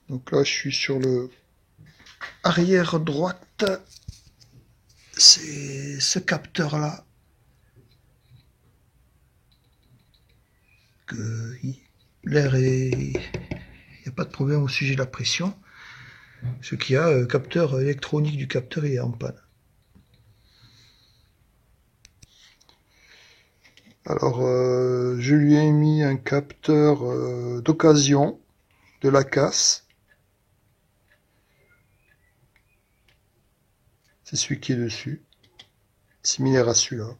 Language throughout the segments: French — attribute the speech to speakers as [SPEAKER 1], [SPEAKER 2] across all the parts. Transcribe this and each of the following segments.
[SPEAKER 1] Donc là, je suis sur le arrière droite. C'est ce capteur-là que l'air est... Il n'y a pas de problème au sujet de la pression. Ce qu'il y a, le capteur électronique du capteur est en panne. Alors, je lui ai mis un capteur d'occasion de la casse. C'est celui qui est dessus, similaire à celui-là.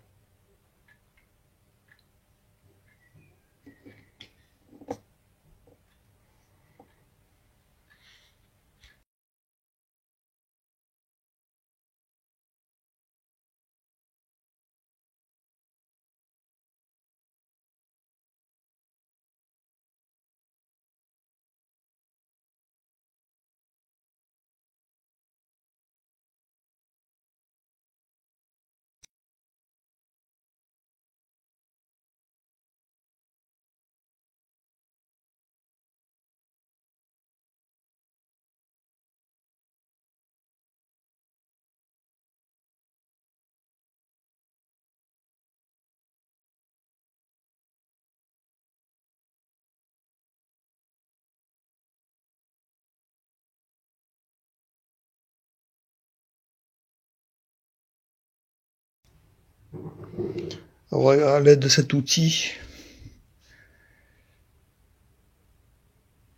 [SPEAKER 1] Alors, à l'aide de cet outil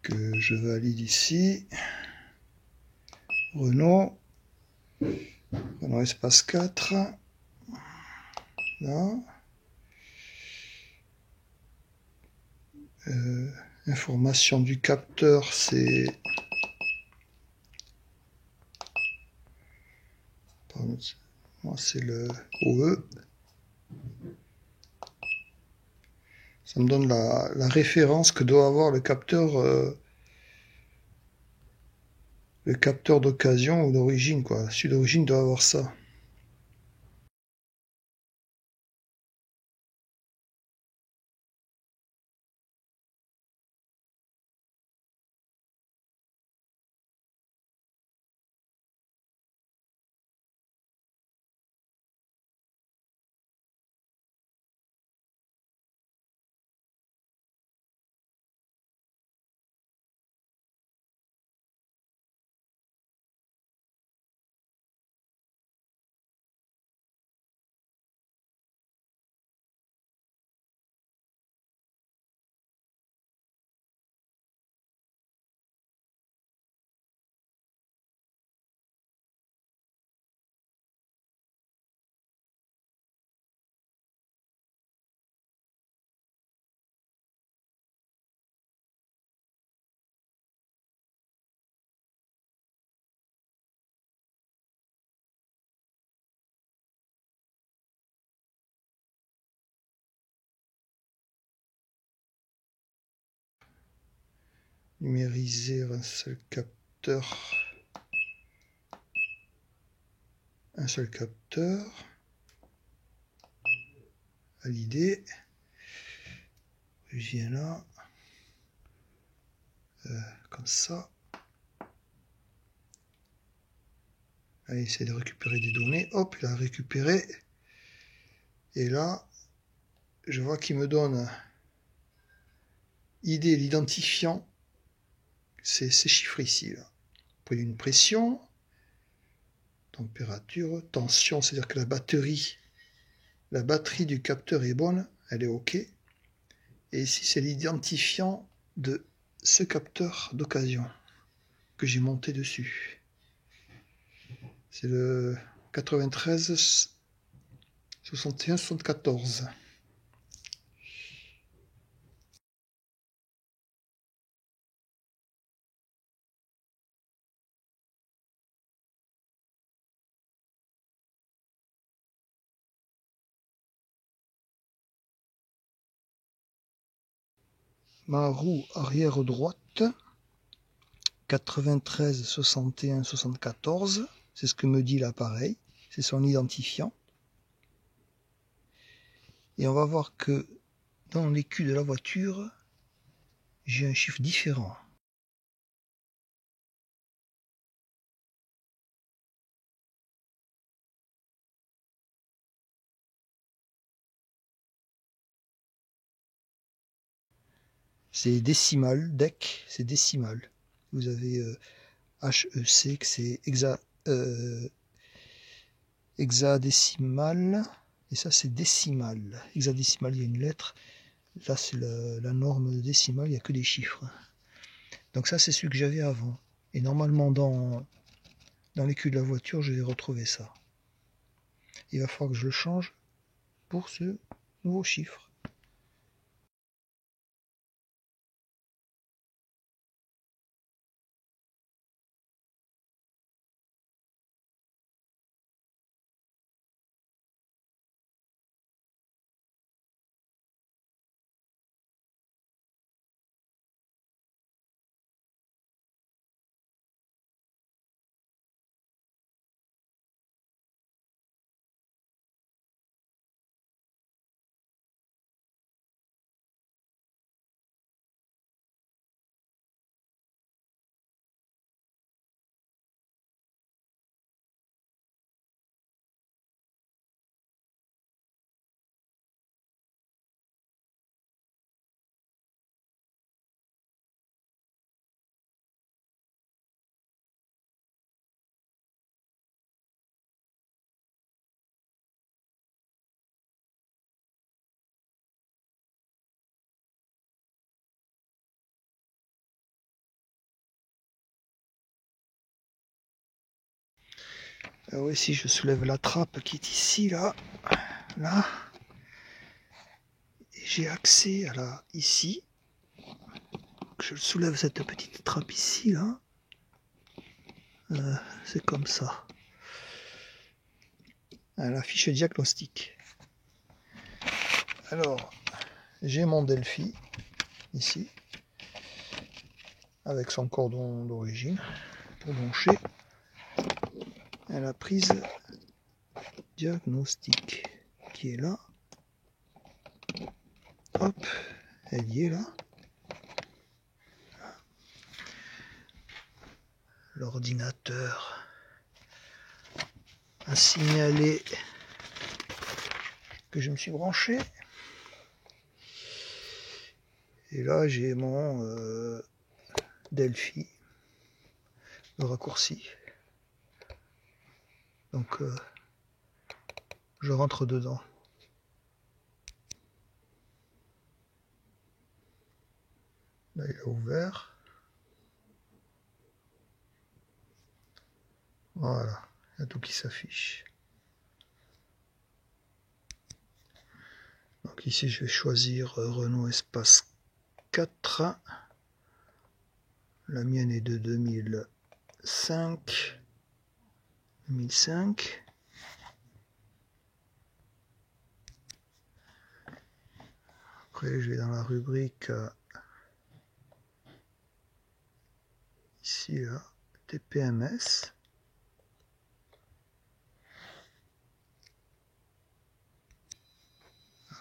[SPEAKER 1] que je valide ici, Renault espace 4, là, information du capteur, c'est le OE. Ça me donne la référence que doit avoir le capteur d'occasion ou d'origine, quoi. Celui d'origine doit avoir ça. Numériser un seul capteur. Valider. Je viens là. Comme ça. Allez, essayer de récupérer des données. Hop, il a récupéré. Et là, je vois qu'il me donne ID, l'identifiant. C'est ces chiffres ici. Là. Prenez une pression, température, tension, c'est-à-dire que la batterie du capteur est bonne, elle est OK. Et ici, c'est l'identifiant de ce capteur d'occasion que j'ai monté dessus. C'est le 93 61 74. Ma roue arrière droite, 93 61 74, c'est ce que me dit l'appareil, c'est son identifiant. Et on va voir que dans l'écu de la voiture, j'ai un chiffre différent. c'est décimal, DEC, c'est décimal. Vous avez HEC, c'est hexadécimal, et ça c'est décimal. Hexadécimal, il y a une lettre. Là, c'est la norme décimale, il n'y a que des chiffres. Donc ça, c'est celui que j'avais avant. Et normalement, dans l'écu de la voiture, je vais retrouver ça. Il va falloir que je le change pour ce nouveau chiffre. Oui, si je soulève la trappe qui est ici, là, j'ai accès à ici. Je soulève cette petite trappe ici, là. C'est comme ça. À la fiche diagnostic. Alors, j'ai mon Delphi, ici, avec son cordon d'origine, pour brancher. Et la prise diagnostic, qui est là. Hop, elle y est là. L'ordinateur a signalé que je me suis branché. Et là, j'ai mon Delphi, le raccourci. Donc, je rentre dedans. Là, il a ouvert. Voilà, il y a tout qui s'affiche. Donc ici, je vais choisir Renault Espace 4. La mienne est de 2005. Après, je vais dans la rubrique ici, là, TPMS.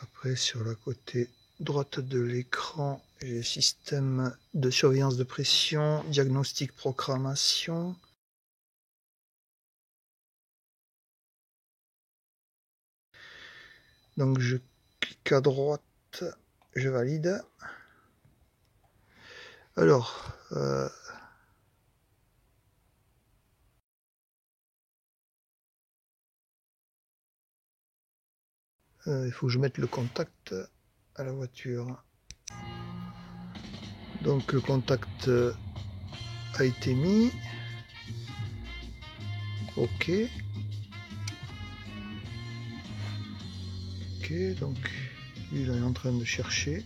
[SPEAKER 1] Après, sur la côté droite de l'écran, j'ai le système de surveillance de pression, diagnostic, programmation. Donc je clique à droite, je valide. Alors, il faut que je mette le contact à la voiture. Donc le contact a été mis. Ok. Ok, donc il est en train de chercher.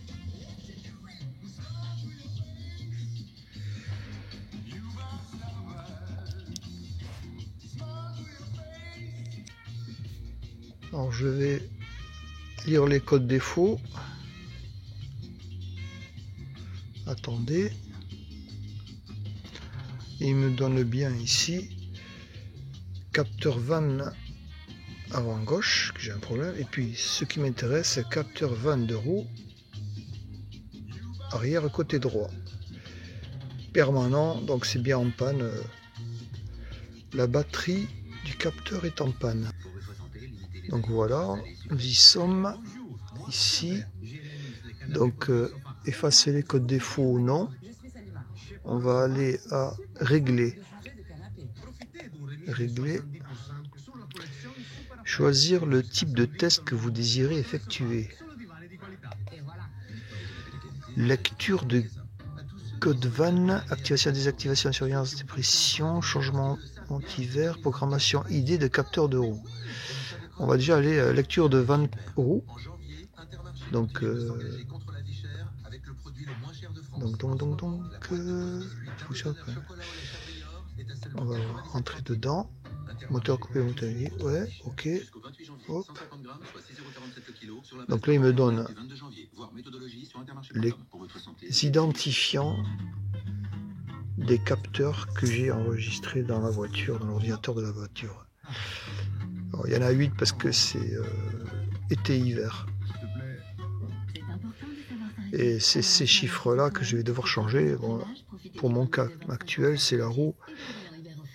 [SPEAKER 1] Alors je vais lire les codes défauts. Attendez. Il me donne bien ici capteur van avant gauche, que j'ai un problème. Et puis ce qui m'intéresse, c'est capteur van de roue arrière côté droit. Permanent, donc c'est bien en panne. La batterie du capteur est en panne. Donc voilà, nous y sommes ici. Donc effacer les codes défauts ou non. On va aller à régler. Choisir le type de test que vous désirez effectuer. Lecture de code VAN, activation, désactivation, surveillance, dépression, changement antivers, programmation ID de capteur de roue. On va déjà aller à lecture de VAN roue. Donc, on va rentrer dedans. Moteur coupé, moteur lié. Ouais, ok. Hop. Donc là, il me donne les identifiants des capteurs que j'ai enregistrés dans la voiture, dans l'ordinateur de la voiture. Alors, il y en a 8 parce que c'est été-hiver. Et c'est ces chiffres-là que je vais devoir changer. Bon, pour mon cas actuel, c'est la roue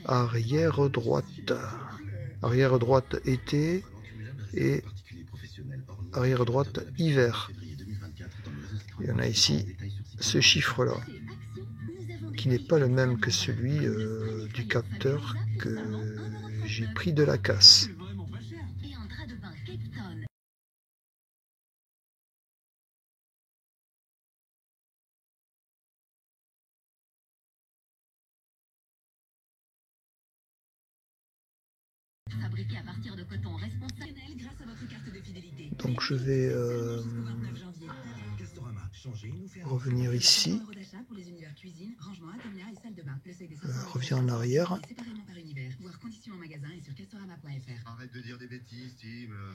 [SPEAKER 1] arrière droite. Arrière droite été et arrière droite hiver. Il y en a ici ce chiffre-là, qui n'est pas le même que celui du capteur que j'ai pris de la casse.
[SPEAKER 2] Fabriqué à partir de coton responsable grâce à votre carte de fidélité.
[SPEAKER 1] Donc je vais revenir ici. Reviens en arrière.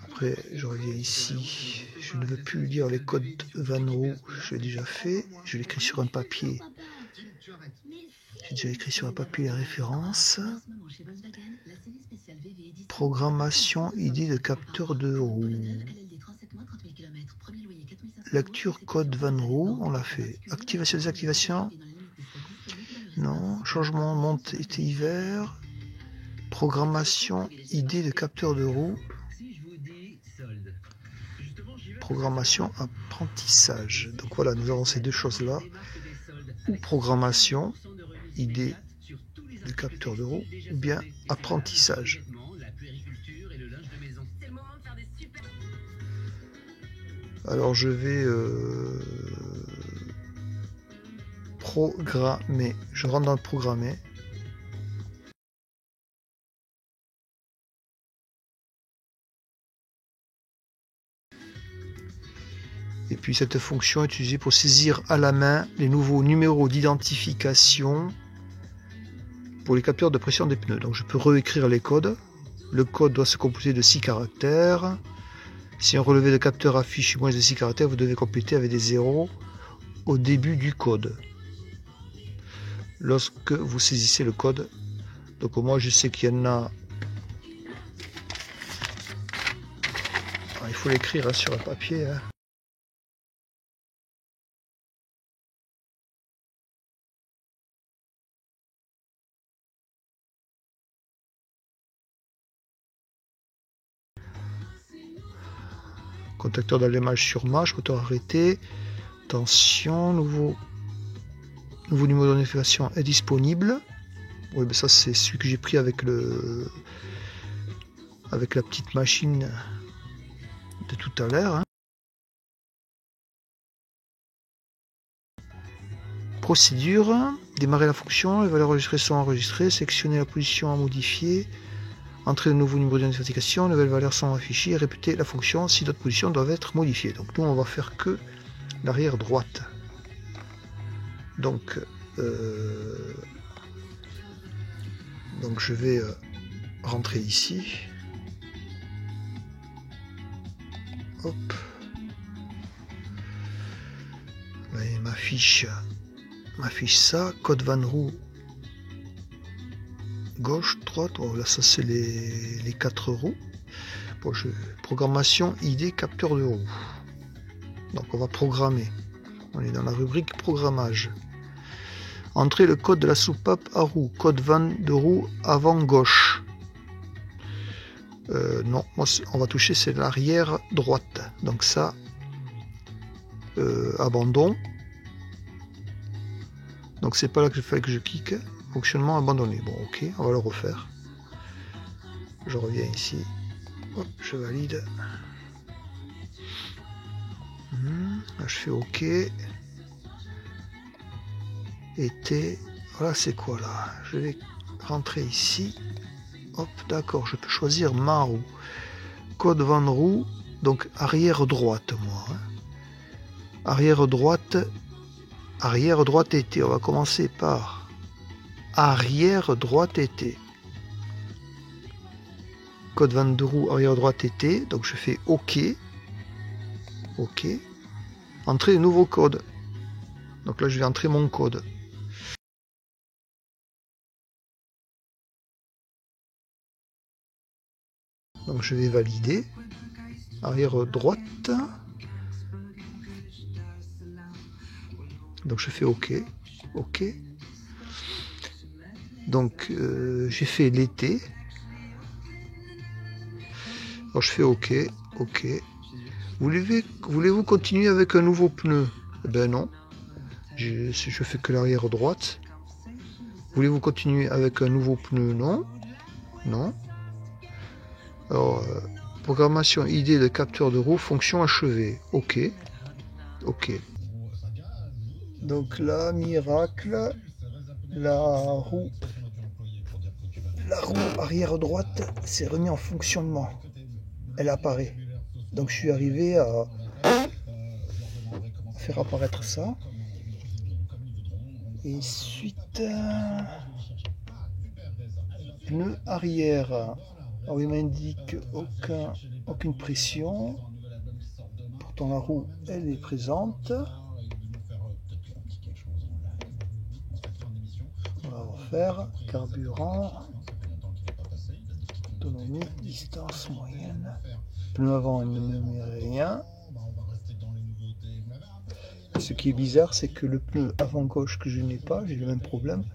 [SPEAKER 1] Après je reviens ici. Je ne veux plus lire les codes VAN roue. Je l'ai déjà fait. Je l'écris sur un papier. J'ai déjà écrit sur un papier les références. Programmation ID de capteur de roue. Lecture code VAN roue, on l'a fait. Activation, désactivation. Non. Changement monte été hiver. Programmation ID de capteur de roue. Programmation apprentissage. Donc voilà, nous avons ces deux choses-là. Ou programmation ID de capteur de roue, ou bien apprentissage. Alors je vais programmer. Je rentre dans le programmer. Et puis cette fonction est utilisée pour saisir à la main les nouveaux numéros d'identification pour les capteurs de pression des pneus. Donc je peux réécrire les codes. Le code doit se composer de 6 caractères. Si un relevé de capteur affiche moins de 6 caractères, vous devez compléter avec des zéros au début du code. Lorsque vous saisissez le code. Donc moi je sais qu'il y en a. Alors, il faut l'écrire sur un papier. Contacteur d'allumage sur marche, moteur arrêté, tension, nouveau numéro de notification est disponible. Oui, ben ça c'est celui que j'ai pris avec la petite machine de tout à l'heure. Procédure, démarrer la fonction, les valeurs enregistrées sont enregistrées, sélectionner la position à modifier, entrer le nouveau numéro d'identification, les nouvelles valeurs sont affichées, répéter la fonction si d'autres positions doivent être modifiées. Donc nous on va faire que l'arrière droite. Donc je vais rentrer ici. Hop. Là, il m'affiche ça, code VAN roue gauche, droite. Oh, là ça c'est les 4 roues. Bon, programmation ID capteur de roue. Donc on va programmer. On est dans la rubrique programmage. Entrer le code de la soupape à roue. Code VAN de roue avant gauche. Non, moi, on va toucher c'est l'arrière droite. Donc ça, abandon. Donc c'est pas là que je fais que je clique. Fonctionnement abandonné. Bon, ok, on va le refaire. Je reviens ici. Hop, je valide. Là, je fais OK. Été. Voilà, c'est quoi là? Je vais rentrer ici. Hop, d'accord, je peux choisir ma roue. Code van roue, donc arrière droite, moi. Arrière droite été. On va commencer par arrière droite été. Code van de roue, arrière droite été. Donc je fais OK. OK. Entrer le nouveau code. Donc là, je vais entrer mon code. Donc je vais valider. Arrière droite. Donc je fais OK. OK. Donc j'ai fait l'été. Alors je fais OK. OK. Voulez-vous continuer avec un nouveau pneu? Eh ben non. Je fais que l'arrière droite. Voulez-vous continuer avec un nouveau pneu? Non. Non. Alors, programmation idée de capteur de roue, fonction achevée. OK. OK. Donc là, miracle, la roue arrière droite s'est remise en fonctionnement. Elle apparaît. Donc je suis arrivé à faire apparaître ça. Et suite, pneu arrière. Alors il m'indique aucune pression. Pourtant la roue, elle est présente. On va refaire. Carburant. Autonomie, distance moyenne. Pneu avant, il ne me met rien. Ce qui est bizarre, c'est que le pneu avant gauche que je n'ai pas, j'ai le même problème,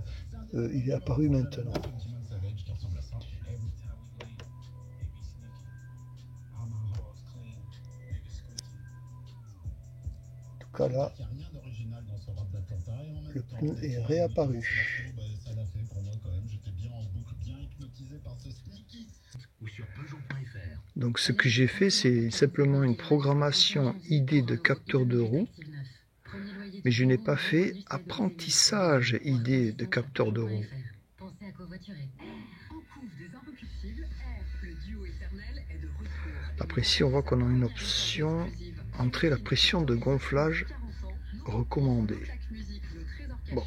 [SPEAKER 1] il est apparu maintenant. En tout cas là, le pneu est réapparu. Donc ce que j'ai fait, c'est simplement une programmation ID de capteur de roue, mais je n'ai pas fait apprentissage ID de capteur de roue. Après ici, on voit qu'on a une option entrer la pression de gonflage recommandée. Bon.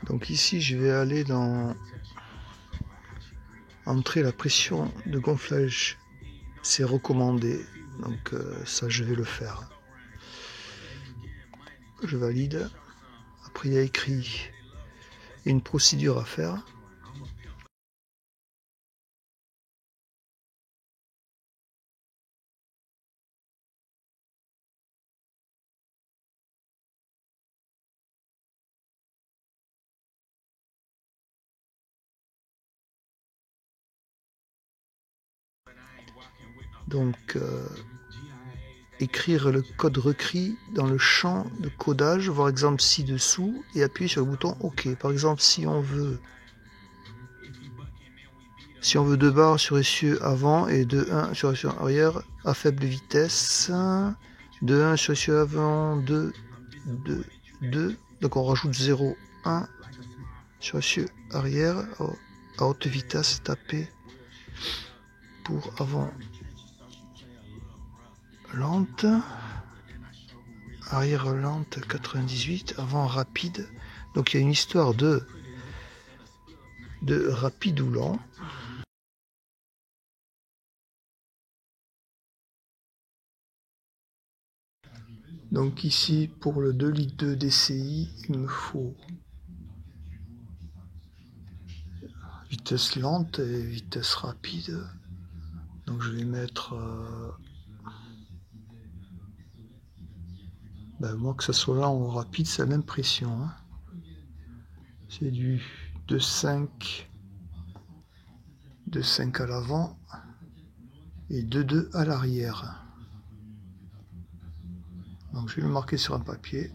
[SPEAKER 1] Donc ici, je vais aller dans entrer la pression de gonflage, c'est recommandé. Donc ça, je vais le faire. Je valide. Après, il y a écrit une procédure à faire. Donc, écrire le code requis dans le champ de codage, voir exemple ci-dessous, et appuyer sur le bouton OK. Par exemple, si on veut 2 barres sur essieu avant et 2-1 sur essieu arrière à faible vitesse, 2-1 sur essieu avant, 2, 2, 2, donc on rajoute 0, 1 sur essieu arrière à haute vitesse tapé pour avant lente, arrière lente 98, avant rapide. Donc il y a une histoire de rapide ou lent. Donc ici pour le 2 litres 2 DCI, il me faut vitesse lente et vitesse rapide. Donc je vais mettre moi que ce soit là en rapide, c'est la même pression, hein. C'est du 2,5 à l'avant et 2,2 à l'arrière. Donc je vais le marquer sur un papier.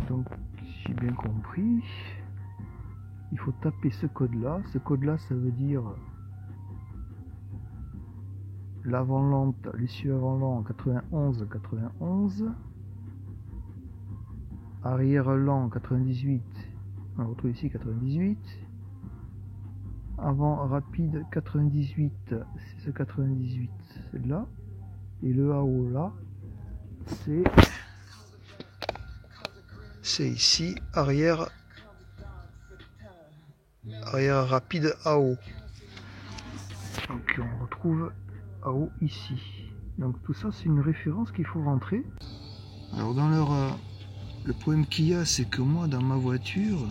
[SPEAKER 1] Donc si j'ai bien compris, il faut taper ce code-là. Ce code-là, ça veut dire l'avant-lente, l'issue avant-lent 91, arrière-lent 98, on retrouve ici 98, avant rapide 98, c'est ce 98, c'est là, et le AO là, c'est ici, arrière rapide AO. Donc on retrouve AO ici. Donc tout ça c'est une référence qu'il faut rentrer. Alors dans le problème qu'il y a, c'est que moi dans ma voiture,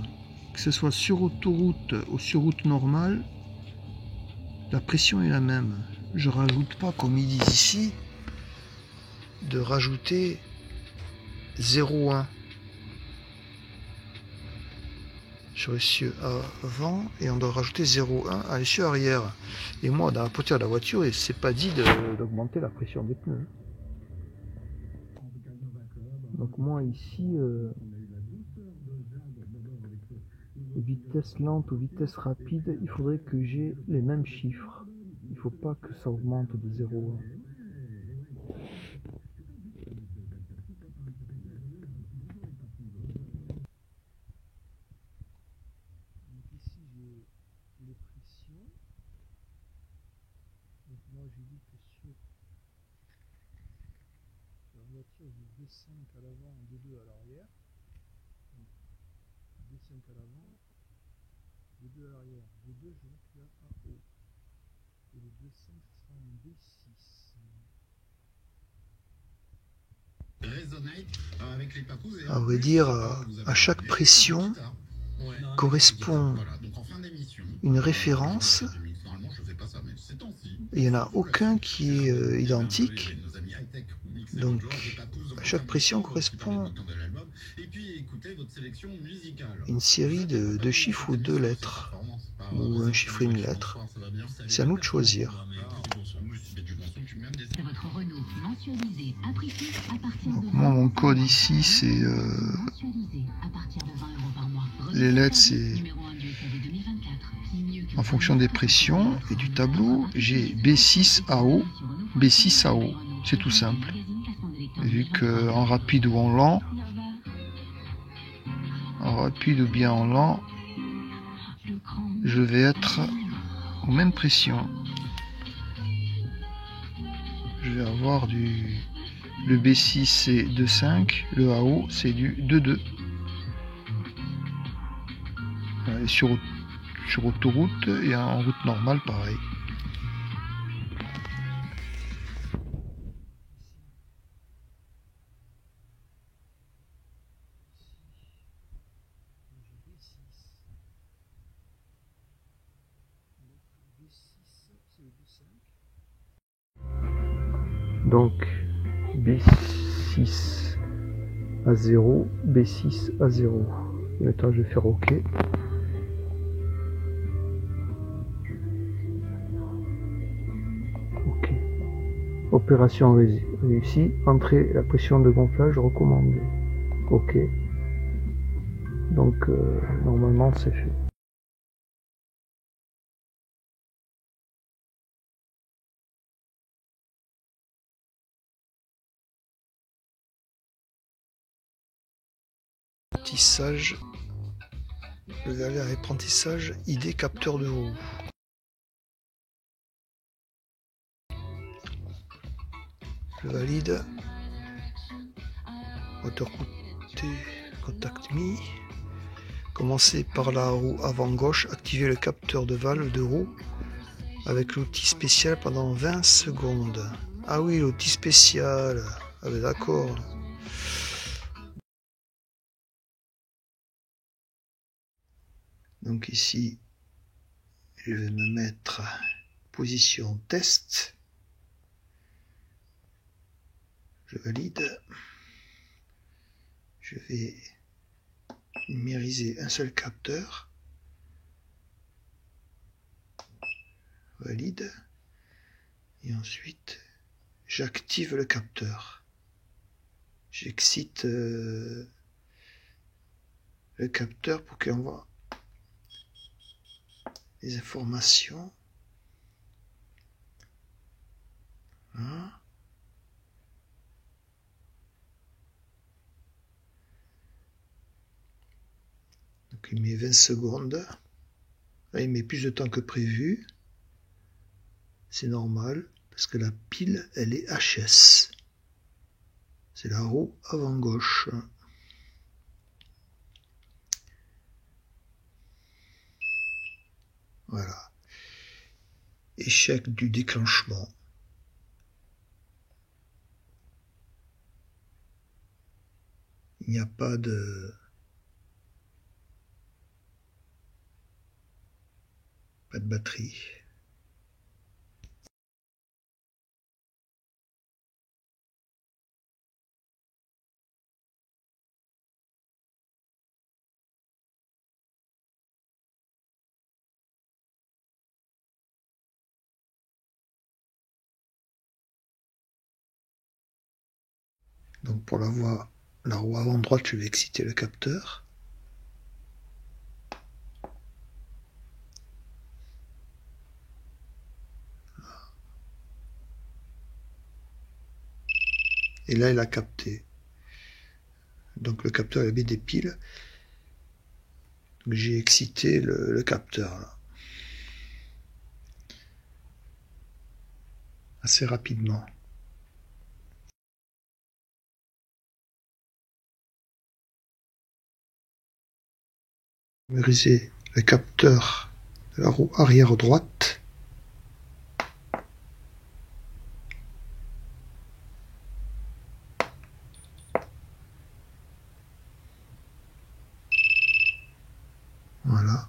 [SPEAKER 1] que ce soit sur autoroute ou sur route normale, la pression est la même. Je rajoute pas, comme ils disent ici, de rajouter 0,1 sur l'essieu avant et on doit rajouter 0,1 à l'essieu arrière. Et moi dans la portière de la voiture, c'est pas dit d'augmenter la pression des pneus. Donc moi ici, vitesse lente ou vitesse rapide, il faudrait que j'ai les mêmes chiffres. Il ne faut pas que ça augmente de 0,1. Ici j'ai les pressions. Donc moi j'ai dit que sur la voiture j'ai V5 à l'avant et V2 à l'arrière. V5 à l'avant, V2 à l'arrière. V2 je vois qu'il y a un haut. Et le V5 ce sera un V6. À vrai dire, à chaque pression correspond une référence. Il n'y en a aucun qui est identique. Donc, à chaque pression correspond une série de chiffres ou de lettres, ou un chiffre et une lettre. C'est à nous de choisir. Donc, moi, mon code ici, c'est les lettres, c'est en fonction des pressions et du tableau. J'ai B6AO, B6AO. C'est tout simple. Vu que en rapide ou en lent, ou bien en lent, je vais être aux mêmes pressions. Je vais avoir le B6 c'est 2,5, le AO c'est du 2,2. Et sur autoroute et en route normale pareil. Donc B6 à 0, B6 à 0. Et maintenant je vais faire OK. OK. Opération réussie. Entrer la pression de gonflage recommandée. OK. Donc normalement c'est fait. Apprentissage, je vais aller à apprentissage ID capteur de roue. Je valide. Moteur côté contact mis. Commencer par la roue avant gauche, activer le capteur de valve de roue avec l'outil spécial pendant 20 secondes. Ah oui, l'outil spécial. Ah ben d'accord. Donc ici, je vais me mettre position test. Je valide. Je vais numériser un seul capteur. valide. Et ensuite, j'active le capteur. J'excite le capteur pour qu'il envoie les informations. Voilà. Donc il met 20 secondes. Là, il met plus de temps que prévu. C'est normal, parce que la pile, elle est HS. C'est la roue avant gauche. Voilà. Échec du déclenchement. Il n'y a pas de batterie. Donc pour la roue avant droite, je vais exciter le capteur. Et là, il a capté. Donc le capteur, il avait des piles. Donc j'ai excité le capteur là. Assez rapidement. Numériser le capteur de la roue arrière droite. Voilà.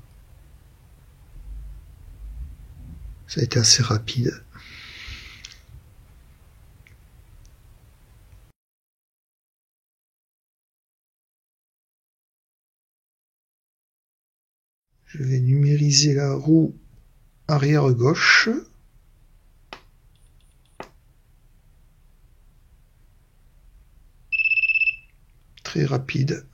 [SPEAKER 1] Ça a été assez rapide. Je vais numériser la roue arrière gauche. Très rapide.